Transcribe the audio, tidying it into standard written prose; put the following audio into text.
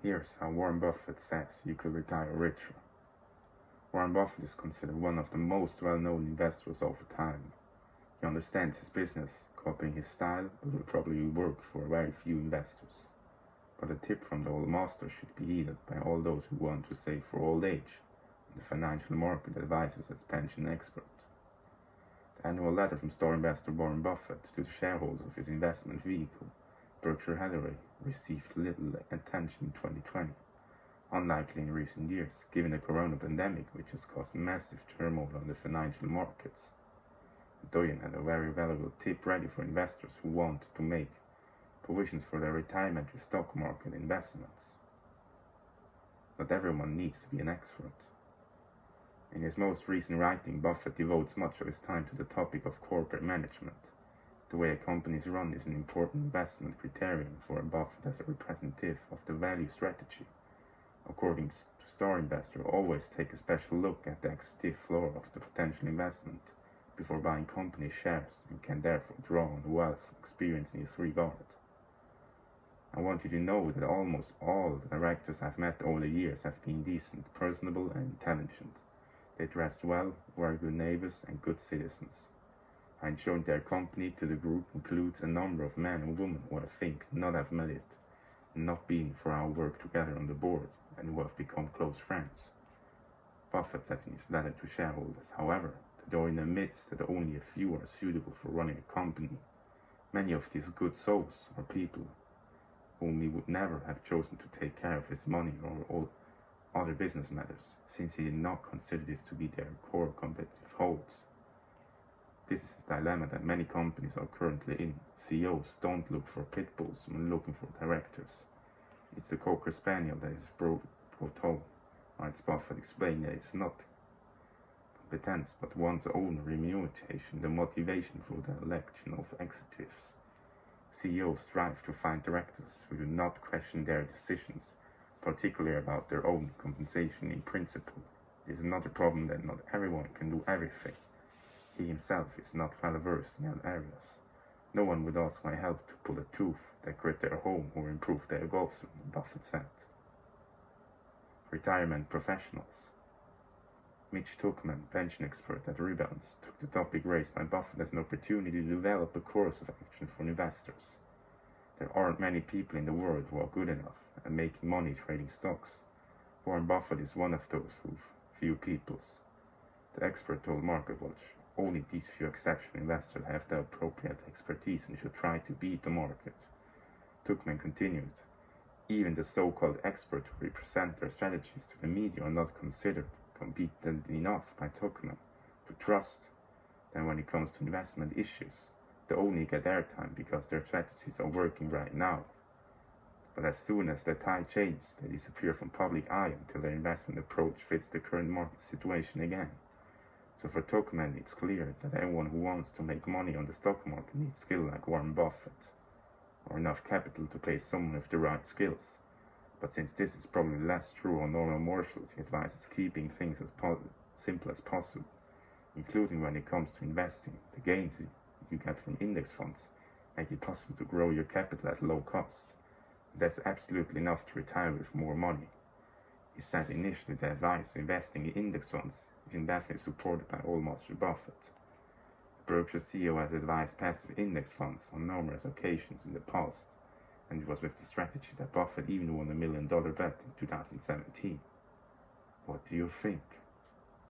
Here's how Warren Buffett says you could retire richer. Warren Buffett is considered one of the most well-known investors over time. He understands his business, copying his style, but will probably work for very few investors. But a tip from the old master should be heeded by all those who want to save for old age, and the financial market advises as pension expert. The annual letter from star investor Warren Buffett to the shareholders of his investment vehicle, Berkshire Hathaway, received little attention in 2020, unlikely in recent years, given the corona pandemic which has caused massive turmoil on the financial markets. Doyen had a very valuable tip ready for investors who want to make provisions for their retirement with stock market investments. Not everyone needs to be an expert. In his most recent writing, Buffett devotes much of his time to the topic of corporate management. The way a company is run is an important investment criterion for Buffett as a representative of the value strategy. According to Star Investor, always take a special look at the executive floor of the potential investment before buying company shares and can therefore draw on the wealth of experience in this regard. I want you to know that almost all the directors I've met over the years have been decent, personable and intelligent. They dress well, were good neighbors and good citizens. I ensured their company to the group includes a number of men and women who I think not have met it, and not been for our work together on the board, and who have become close friends. Buffett said in his letter to shareholders, however, that Doyen admits that only a few are suitable for running a company. Many of these good souls are people whom he would never have chosen to take care of his money or all other business matters, since he did not consider this to be their core competitive holds. This is the dilemma that many companies are currently in. CEOs don't look for pit bulls when looking for directors. It's the Cocker Spaniel that is brought home. Writes Buffett explained that it's not competence but one's own remuneration, the motivation for the election of executives. CEOs strive to find directors who do not question their decisions, particularly about their own compensation in principle. It is not a problem that not everyone can do everything. He himself is not well versed in all areas. No one would ask my help to pull a tooth, decorate their home or improve their golf swing, Buffett said. Retirement professionals. Mitch Tuchman, pension expert at Rebalance, took the topic raised by Buffett as an opportunity to develop a course of action for investors. There aren't many people in the world who are good enough at making money trading stocks. Warren Buffett is one of those few peoples. The expert told MarketWatch, only these few exceptional investors have the appropriate expertise and should try to beat the market. Tuchman continued, even the so-called experts who represent their strategies to the media are not considered competent enough by Tuchman to trust that when it comes to investment issues, they only get airtime because their strategies are working right now. But as soon as the tide changes, they disappear from public eye until their investment approach fits the current market situation again. So for Tuchman, it's clear that anyone who wants to make money on the stock market needs skill like Warren Buffett, or enough capital to pay someone with the right skills. But since this is probably less true on normal mortals, he advises keeping things as simple as possible, including when it comes to investing. The gains you get from index funds make it possible to grow your capital at low cost. That's absolutely enough to retire with more money. He said initially the advice of investing in index funds is indefinitely supported by old Master Buffett. Berkshire CEO has advised passive index funds on numerous occasions in the past, and it was with the strategy that Buffett even won $1 million bet in 2017. What do you think?